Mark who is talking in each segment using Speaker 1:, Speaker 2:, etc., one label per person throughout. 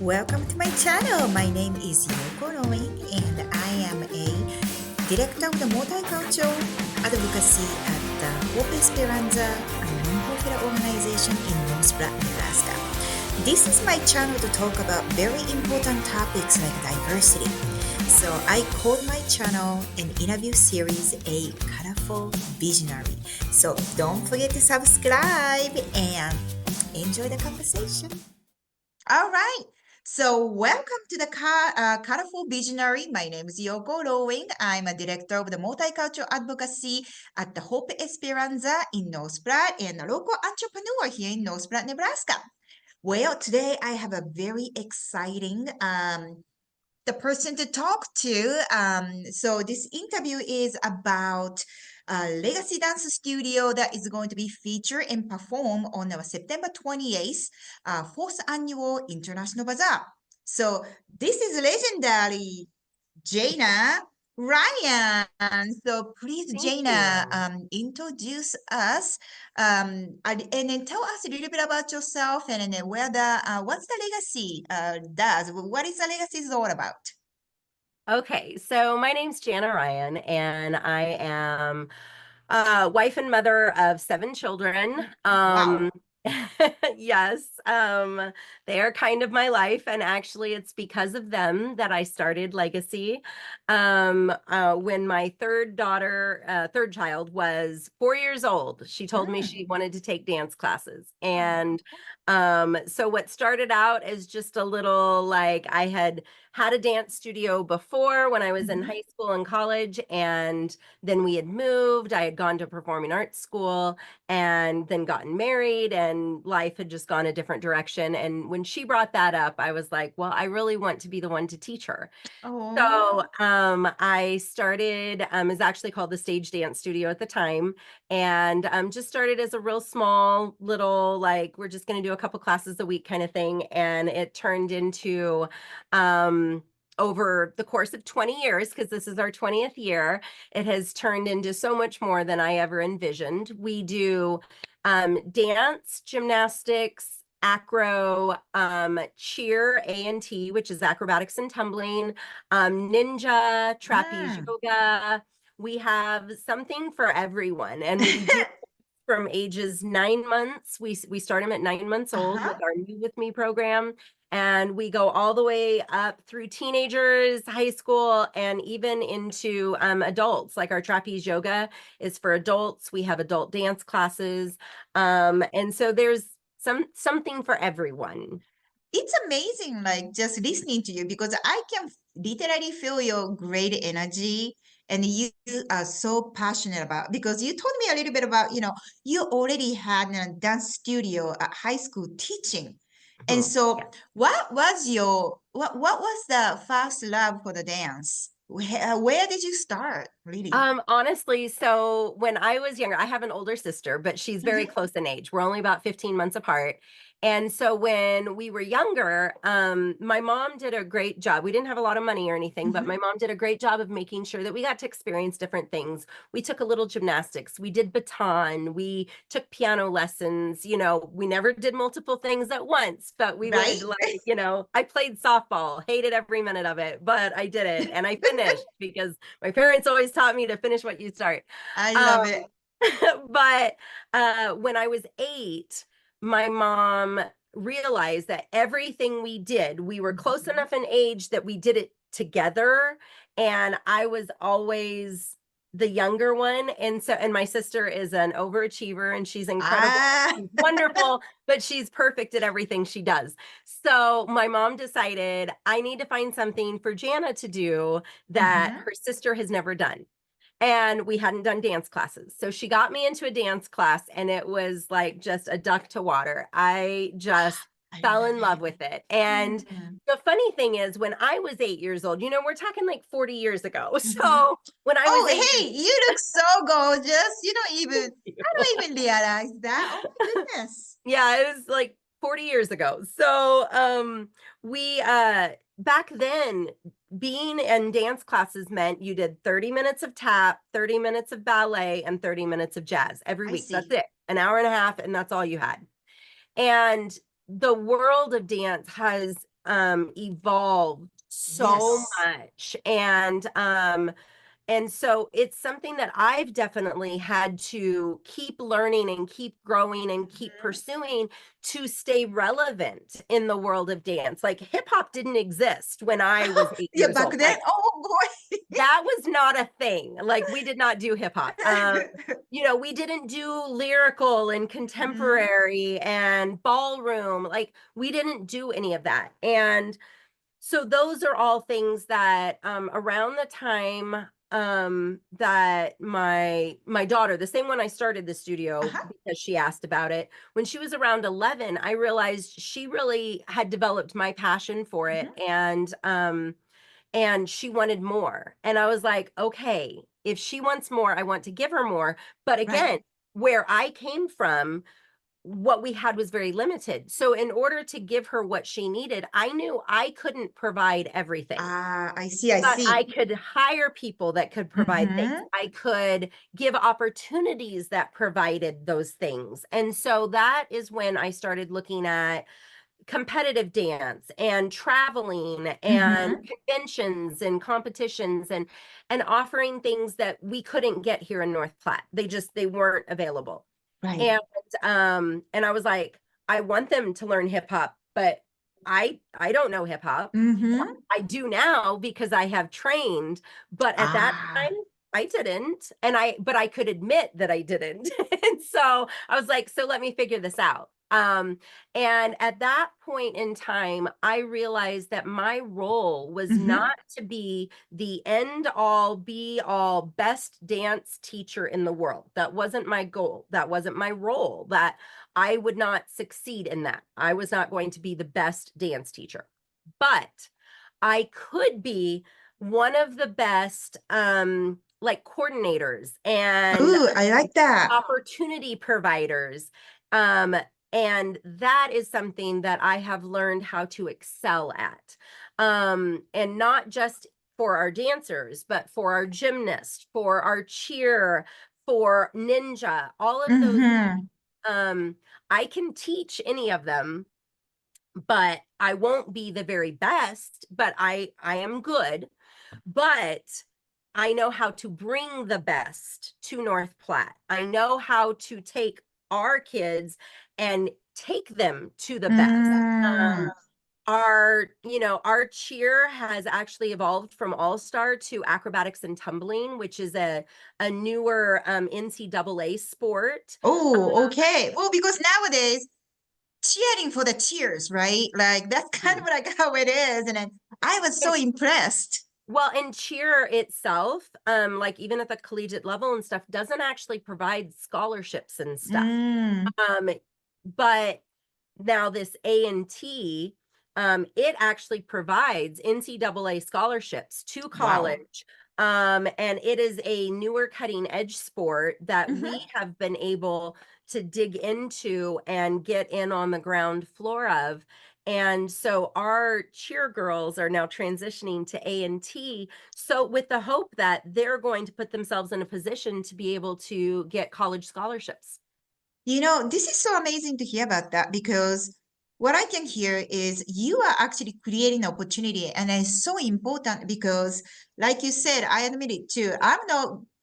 Speaker 1: Welcome to my channel. My name is Yoko Rowing and I am a director of the multicultural advocacy at the Hope Esperanza, a non-profit organization in North Platte, Nebraska. This is my channel to talk about very important topics like diversity. So I called my channel and interview series a colorful visionary. So don't forget to subscribe and enjoy the conversation. All right. So welcome to the Colorful Visionary. My name is Yoko Rowing. I'm a director of the multicultural advocacy at the Hope Esperanza in North Platte and a local entrepreneur here in North Platte, Nebraska. Well, today I have a very exciting the person to talk to. So this interview is about Legacy Dance Studio that is going to be featured and performed on September 28th, fourth annual International Bazaar. So this is legendary Jenna Ryan. So please, Jenna, introduce us and then tell us a little bit about yourself and then where what's the legacy does. What is the legacy is all about?
Speaker 2: Okay, so my name's Jenna Ryan, and I am a wife and mother of 7 children.
Speaker 1: Wow.
Speaker 2: Yes, they are kind of my life, and actually, it's because of them that I started Legacy. When my third child was 4 years old, she told me she wanted to take dance classes, and so what started out as just a little like I had a dance studio before when I was in high school and college, and then we had moved. I had gone to performing arts school and then gotten married, and life had just gone a different direction. And when she brought that up, I was like, well, I really want to be the one to teach her.
Speaker 1: Oh.
Speaker 2: So I started, it was actually called the Stage Dance Studio at the time, and just started as a real small little, like, we're just going to do a couple classes a week kind of thing. And it turned into, over the course of 20 years, because this is our 20th year, it has turned into so much more than I ever envisioned. We do dance, gymnastics, acro, cheer, A&T, which is acrobatics and tumbling, ninja, trapeze yoga. We have something for everyone, and we do from ages 9 months. We start them at 9 months old with our New With Me program, and we go all the way up through teenagers, high school, and even into adults. Like our trapeze yoga is for adults. We have adult dance classes, and so there's something for everyone.
Speaker 1: It's amazing, like just listening to you because I can literally feel your great energy and you are so passionate about because you told me a little bit about, you already had a dance studio at high school teaching. And so what was the first love for the dance? Where did you start, really?
Speaker 2: Honestly, so when I was younger, I have an older sister, but she's very close in age. We're only about 15 months apart. And so when we were younger, my mom did a great job. We didn't have a lot of money or anything, but my mom did a great job of making sure that we got to experience different things. We took a little gymnastics, we did baton, we took piano lessons. We never did multiple things at once, but we would, like, I played softball, hated every minute of it, but I did it and I finished because my parents always taught me to finish what you start.
Speaker 1: I love it.
Speaker 2: But when I was 8, my mom realized that everything we did, we were close enough in age that we did it together. And I was always the younger one. And my sister is an overachiever and she's incredible. She's wonderful, but she's perfect at everything she does. So my mom decided I need to find something for Jana to do that her sister has never done. And we hadn't done dance classes. So she got me into a dance class and it was like just a duck to water. I just fell in love with it. And the funny thing is, when I was 8 years old, we're talking like 40 years ago. So when I was
Speaker 1: hey, you look so gorgeous. I don't even realize that. Oh my goodness.
Speaker 2: Yeah, it was like 40 years ago. So we back then, being in dance classes meant you did 30 minutes of tap, 30 minutes of ballet, and 30 minutes of jazz every week. That's it. An hour and a half, and that's all you had. And the world of dance has evolved so
Speaker 1: Yes.
Speaker 2: much. And so it's something that I've definitely had to keep learning and keep growing and keep
Speaker 1: Mhm.
Speaker 2: pursuing to stay relevant in the world of dance. Like hip hop didn't exist when I was eight
Speaker 1: Yeah,
Speaker 2: years
Speaker 1: back
Speaker 2: old.
Speaker 1: then.
Speaker 2: Like
Speaker 1: Oh boy.
Speaker 2: that was not a thing. Like we did not do hip hop. We didn't do lyrical and
Speaker 1: Mhm.
Speaker 2: contemporary and ballroom. Like we didn't do any of that. And so those are all things that around the time that my daughter, the same one I started the studio
Speaker 1: Uh-huh.
Speaker 2: because she asked about it, when she was around 11, I realized she really had developed my passion for it,
Speaker 1: Mhm.
Speaker 2: and she wanted more. And I was like, okay, if she wants more, I want to give her more. But
Speaker 1: Right.
Speaker 2: again, where I came from, what we had was very limited. So in order to give her what she needed, I knew I couldn't provide everything,
Speaker 1: Ah, I see, I
Speaker 2: but I
Speaker 1: see.
Speaker 2: could hire people that could provide things.
Speaker 1: Mm-hmm.
Speaker 2: I could give opportunities that provided those things. And so that is when I started looking at competitive dance and traveling and
Speaker 1: Mm-hmm.
Speaker 2: conventions and competitions and offering things that we couldn't get here in North Platte. They weren't available.
Speaker 1: Right.
Speaker 2: And I was like, I want them to learn hip hop, but I don't know hip hop.
Speaker 1: Mm-hmm.
Speaker 2: I do now because I have trained, but at that
Speaker 1: Ah.
Speaker 2: time I didn't. But I could admit that I didn't. And so I was like, so let me figure this out. And at that point in time, I realized that my role was
Speaker 1: Mm-hmm.
Speaker 2: not to be the end all be all best dance teacher in the world. That wasn't my goal. That wasn't my role. That I would not succeed in that. I was not going to be the best dance teacher. But I could be one of the best like coordinators and
Speaker 1: Ooh, I like that.
Speaker 2: opportunity providers. Um, and that is something that I have learned how to excel at. And not just for our dancers, but for our gymnasts, for our cheer, for ninja, all of those.
Speaker 1: Mm-hmm.
Speaker 2: Um, I can teach any of them, but I won't be the very best, but I am good. But I know how to bring the best to North Platte. I know how to take our kids and take them to the best.
Speaker 1: Mm.
Speaker 2: Our cheer has actually evolved from all-star to acrobatics and tumbling, which is a newer NCAA sport.
Speaker 1: Oh, okay. Well, because nowadays cheering for the cheers, right? Like that's kind of
Speaker 2: Mhm.
Speaker 1: like how it is. And then I was so impressed.
Speaker 2: Well, and cheer itself, like even at the collegiate level and stuff, doesn't actually provide scholarships and stuff.
Speaker 1: Mm.
Speaker 2: Um, but now this A&T, it actually provides NCAA scholarships to
Speaker 1: Wow.
Speaker 2: college. And it is a newer cutting edge sport that we
Speaker 1: Mm-hmm.
Speaker 2: have been able to dig into and get in on the ground floor of. And so our cheer girls are now transitioning to A&T. So with the hope that they're going to put themselves in a position to be able to get college scholarships.
Speaker 1: You know, this is so amazing to hear about that because what I can hear is you are actually creating opportunity, and it's so important because, like you said, I admit it too. I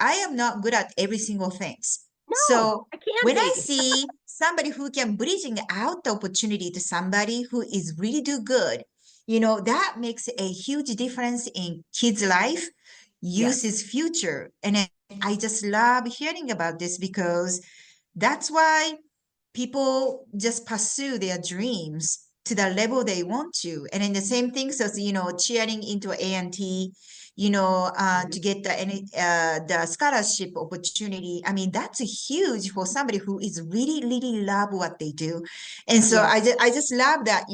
Speaker 1: am not good at every single things.
Speaker 2: No,
Speaker 1: So
Speaker 2: I can't
Speaker 1: when I
Speaker 2: be.
Speaker 1: see somebody who can bridging out the opportunity to somebody who is really do good, that makes a huge difference in kids' life,
Speaker 2: Yes.
Speaker 1: youth his future, and I just love hearing about this because that's why people just pursue their dreams to the level they want to. And then the same things as, cheering into A&T, to
Speaker 2: Mhm.
Speaker 1: get the scholarship opportunity. I mean, that's huge for somebody who is really, really love what they do. And so
Speaker 2: Yeah.
Speaker 1: I just love that,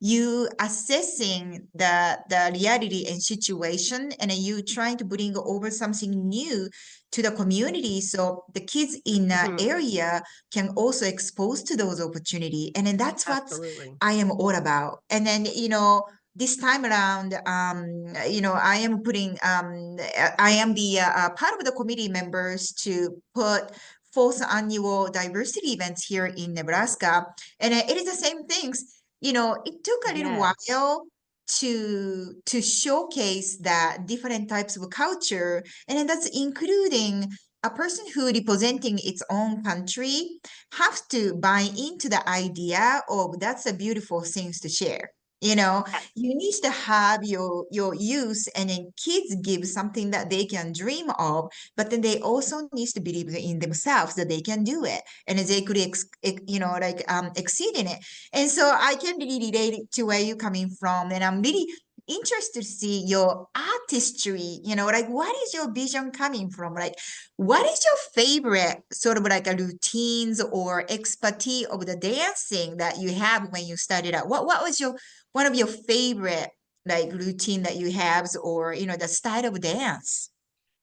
Speaker 1: you assessing the reality and situation, and then you trying to bring over something new to the community so the kids in the
Speaker 2: Mhm.
Speaker 1: area can also expose to those opportunity. And then that's what
Speaker 2: Absolutely.
Speaker 1: I am all about. And then, this time around, I am I am the part of the committee members to put fourth annual diversity events here in Nebraska. And it is the same things. it took a little
Speaker 2: Yes.
Speaker 1: while to showcase that different types of culture, and then that's including a person who representing its own country have to buy into the idea of that's a beautiful things to share. You need to have your youth and then kids give something that they can dream of, but then they also need to believe in themselves that they can do it and they could exceed in it. And so I can really relate it to where you're coming from. And I'm really interested to see your artistry, like what is your vision coming from? Like, what is your favorite sort of like a routines or expertise of the dancing that you have when you started out? What was your one of your favorite like routine that you have or the style of dance?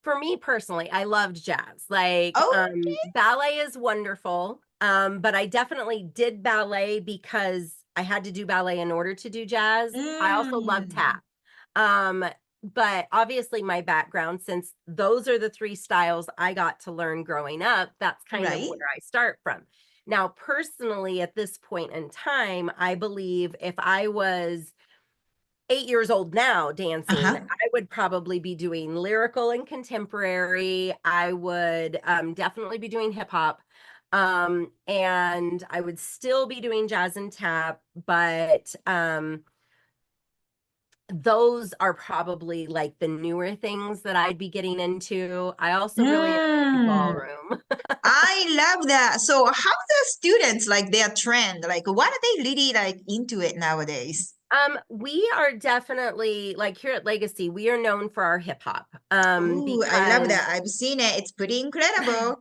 Speaker 2: For me personally, I loved jazz. Like,
Speaker 1: Oh,
Speaker 2: ballet is wonderful. But I definitely did ballet because I had to do ballet in order to do jazz. I also love
Speaker 1: mm,
Speaker 2: tap. Um, but obviously my background, since those are the three styles I got to learn growing up, that's kind of
Speaker 1: right.
Speaker 2: where I start from. Now, personally, at this point in time, I believe if I was 8 years old now dancing,
Speaker 1: Uh-huh.
Speaker 2: I would probably be doing lyrical and contemporary. I would definitely be doing hip hop. And I would still be doing jazz and tap, but those are probably like the newer things that I'd be getting into. I also really enjoy
Speaker 1: Mm.
Speaker 2: ballroom.
Speaker 1: I love that. So how the students like their trend? Like what are they really like into it nowadays?
Speaker 2: We are definitely like here at Legacy, we are known for our hip hop.
Speaker 1: Oh, I love
Speaker 2: Because
Speaker 1: that. I've seen it. It's pretty incredible.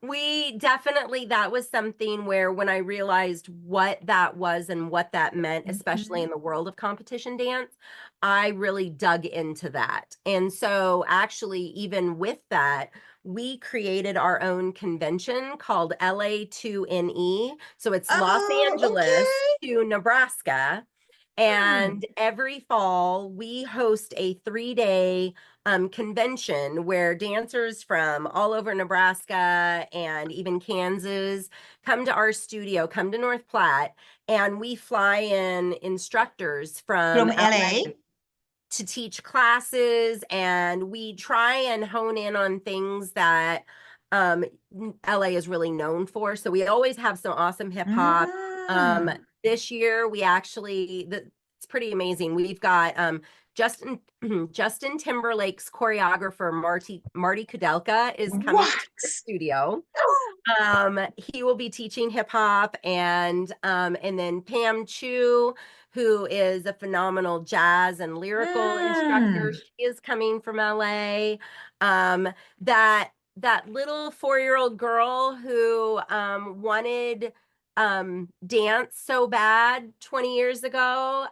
Speaker 2: we definitely, that was something where when I realized what that was and what that meant, especially
Speaker 1: Mhm.
Speaker 2: in the world of competition dance, I really dug into that. And so, actually, even with that, we created our own convention called LA2NE. So it's Los
Speaker 1: Oh,
Speaker 2: Angeles
Speaker 1: okay.
Speaker 2: to Nebraska.
Speaker 1: Hmm.
Speaker 2: And every fall, we host a 3 day convention where dancers from all over Nebraska and even Kansas come to our studio, come to North Platte, and we fly in instructors from
Speaker 1: From
Speaker 2: LA
Speaker 1: LA.
Speaker 2: to teach classes, and we try and hone in on things that um, LA is really known for. So we always have some awesome hip hop. Um,
Speaker 1: Mm.
Speaker 2: this year we actually it's pretty amazing. We've got Justin Justin Timberlake's choreographer Marty Kudelka is coming
Speaker 1: What?
Speaker 2: to the studio. He will be teaching hip hop, and then Pam Chu, who is a phenomenal jazz and lyrical instructor,
Speaker 1: Mm.
Speaker 2: she is coming from LA. Um, that little 4-year-old girl who wanted dance so bad 20 years ago,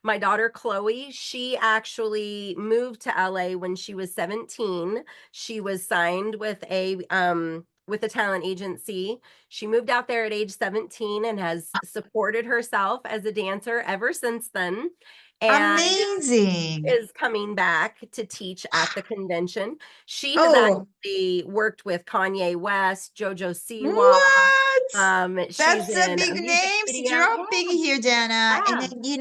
Speaker 2: my daughter Chloe, she actually moved to LA when she was 17. She was signed with a talent agency. She moved out there at age 17 and has supported herself as a dancer ever since then, and
Speaker 1: Amazing.
Speaker 2: is coming back to teach at the convention. She has
Speaker 1: Oh,
Speaker 2: actually worked with Kanye West, JoJo Siwa.
Speaker 1: what?
Speaker 2: She's
Speaker 1: That's a
Speaker 2: in a
Speaker 1: big
Speaker 2: music
Speaker 1: names
Speaker 2: video.
Speaker 1: dropping here, Jana. And
Speaker 2: Yeah,
Speaker 1: then,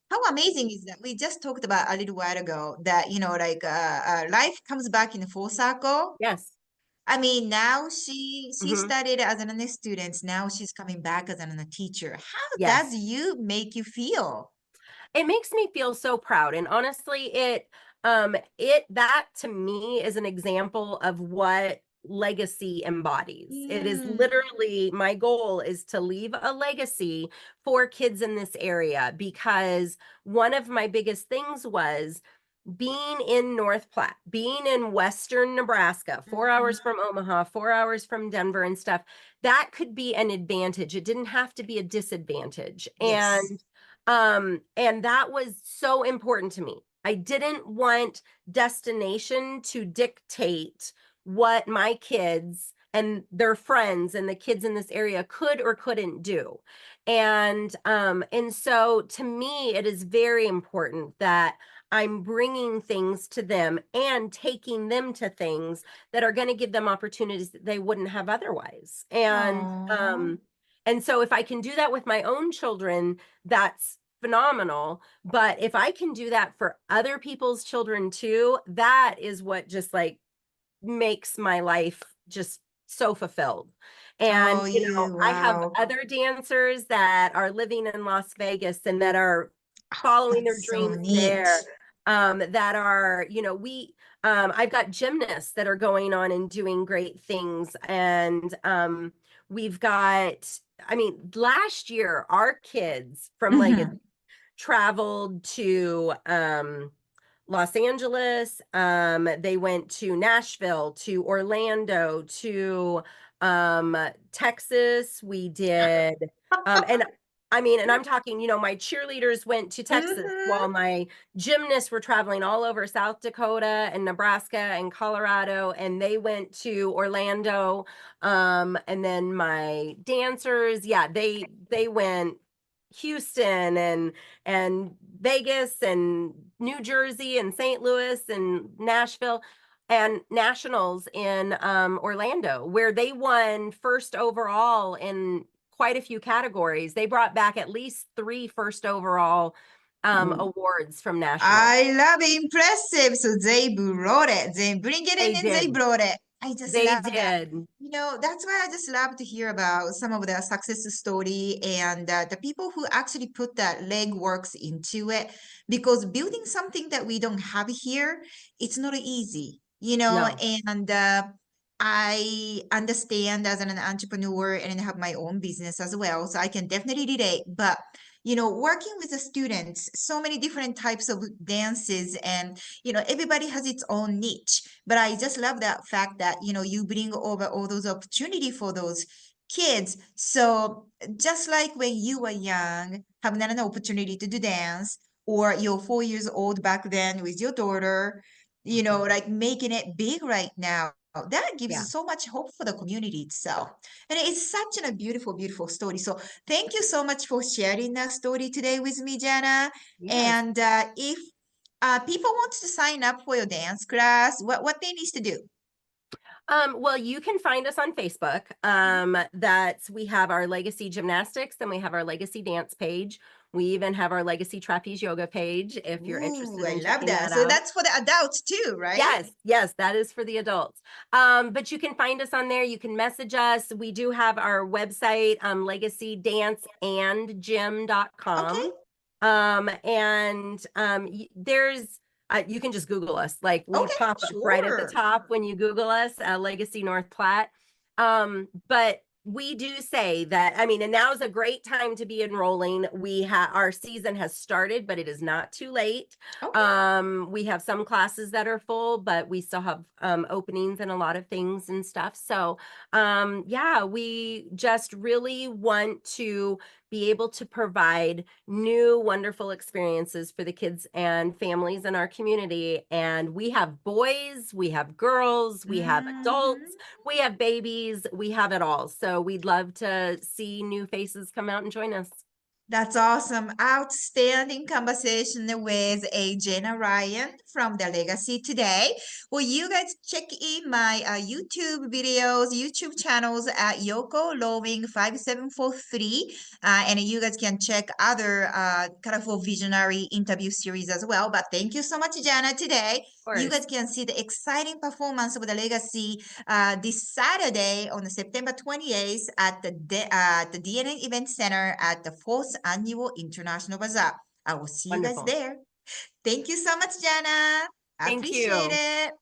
Speaker 1: how amazing is that? We just talked about a little while ago that, like life comes back in full circle.
Speaker 2: yes.
Speaker 1: I mean, now she
Speaker 2: Hmm.
Speaker 1: started as an student. Now she's coming back as an teacher. How does
Speaker 2: Yes.
Speaker 1: you make you feel?
Speaker 2: It makes me feel so proud. And honestly, it that to me is an example of what legacy embodies. It is
Speaker 1: Mm,
Speaker 2: literally my goal is to leave a legacy for kids in this area, because one of my biggest things was being in North Platte, being in Western Nebraska, 4 hours
Speaker 1: mhm.
Speaker 2: from Omaha, 4 hours from Denver and stuff, that could be an advantage. It didn't have to be a disadvantage.
Speaker 1: Yes.
Speaker 2: And that was so important to me. I didn't want destination to dictate what my kids and their friends and the kids in this area could or couldn't do. And so to me it is very important that I'm bringing things to them and taking them to things that are going to give them opportunities that they wouldn't have otherwise.
Speaker 1: Oh.
Speaker 2: And so if I can do that with my own children, that's phenomenal. But if I can do that for other people's children too, that is what just like makes my life just so fulfilled. And,
Speaker 1: Oh,
Speaker 2: you know,
Speaker 1: you,
Speaker 2: I have
Speaker 1: wow.
Speaker 2: other dancers that are living in Las Vegas and that are
Speaker 1: Oh,
Speaker 2: following their
Speaker 1: that's so
Speaker 2: dreams
Speaker 1: neat.
Speaker 2: there. That are, you know, I've got gymnasts that are going on and doing great things. And we've got, I mean, last year, our kids from Legacy
Speaker 1: Mhm.
Speaker 2: traveled to Los Angeles. They went to Nashville, to Orlando, to Texas. We did, and I mean, and I'm talking, you know, my cheerleaders went to Texas while
Speaker 1: Mhm.
Speaker 2: my gymnasts were traveling all over South Dakota and Nebraska and Colorado, and they went to Orlando. And then my dancers, yeah, they went Houston and Vegas and New Jersey and St. Louis and Nashville and nationals in Orlando, where they won first overall in quite a few categories. They brought back at least 3 first overall awards from nationals.
Speaker 1: I love it. Impressive. So they brought it. They bring it
Speaker 2: They
Speaker 1: in and they
Speaker 2: did.
Speaker 1: brought it. I just
Speaker 2: They
Speaker 1: love that.
Speaker 2: did.
Speaker 1: That's why I just love to hear about some of the success story and the people who actually put that legworks into it. Because building something that we don't have here, it's not easy,
Speaker 2: No.
Speaker 1: and I understand as an entrepreneur and have my own business as well. So I can definitely relate. But working with the students, so many different types of dances, and everybody has its own niche. But I just love that fact that you bring over all those opportunity for those kids. So just like when you were young, having an opportunity to do dance, or you're 4 years old back then with your daughter, like making it big right now. That gives
Speaker 2: Yeah.
Speaker 1: so much hope for the community itself. And it's such a beautiful, beautiful story. So thank you so much for sharing that story today with me, Jenna.
Speaker 2: Yes.
Speaker 1: And if people want to sign up for your dance class, what they need to do?
Speaker 2: Well, you can find us on Facebook. That's we have our Legacy Gymnastics and we have our Legacy Dance page. We even have our Legacy Trapeze Yoga page if you're
Speaker 1: Ooh,
Speaker 2: interested
Speaker 1: I
Speaker 2: in
Speaker 1: love
Speaker 2: checking
Speaker 1: that.
Speaker 2: that
Speaker 1: So
Speaker 2: out.
Speaker 1: that's for the adults too, right?
Speaker 2: Yes, yes, that is for the adults. But you can find us on there. You can message us. We do have our website,
Speaker 1: Okay.
Speaker 2: legacydanceandgym.com. There's you can just Google us. Like we
Speaker 1: Okay.
Speaker 2: pop up right at the
Speaker 1: Sure.
Speaker 2: top when you Google us, Legacy North Platte. But we do say that, I mean, and now is a great time to be enrolling. Our season has started, but it is not too late.
Speaker 1: Okay.
Speaker 2: We have some classes that are full, but we still have openings and a lot of things and stuff. So yeah, we just really want to be able to provide new wonderful experiences for the kids and families in our community. And we have boys, we have girls, we have
Speaker 1: Mhm.
Speaker 2: adults, we have babies, we have it all. So we'd love to see new faces come out and join us.
Speaker 1: That's awesome. Outstanding conversation with Jenna Ryan from the Legacy today. Well, you guys check in my YouTube videos, YouTube channels at Yoko Loving 5743. And you guys can check other colorful visionary interview series as well. But thank you so much, Jenna, today.
Speaker 2: Of
Speaker 1: You
Speaker 2: course.
Speaker 1: guys can see the exciting performance of the Legacy this Saturday on September 28th at the DNA Event Center at the 4th Annual International Bazaar. I will see you guys
Speaker 2: Wonderful.
Speaker 1: there. Thank you so much, Jana. I
Speaker 2: Thank
Speaker 1: appreciate
Speaker 2: you.
Speaker 1: it.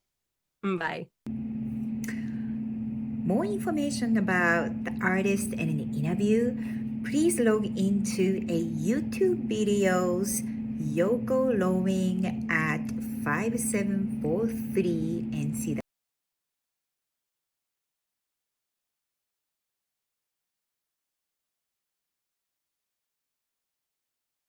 Speaker 2: Bye.
Speaker 1: More information about the artist and an interview, please log into a YouTube videos Yoko Lowing at 5743 and see the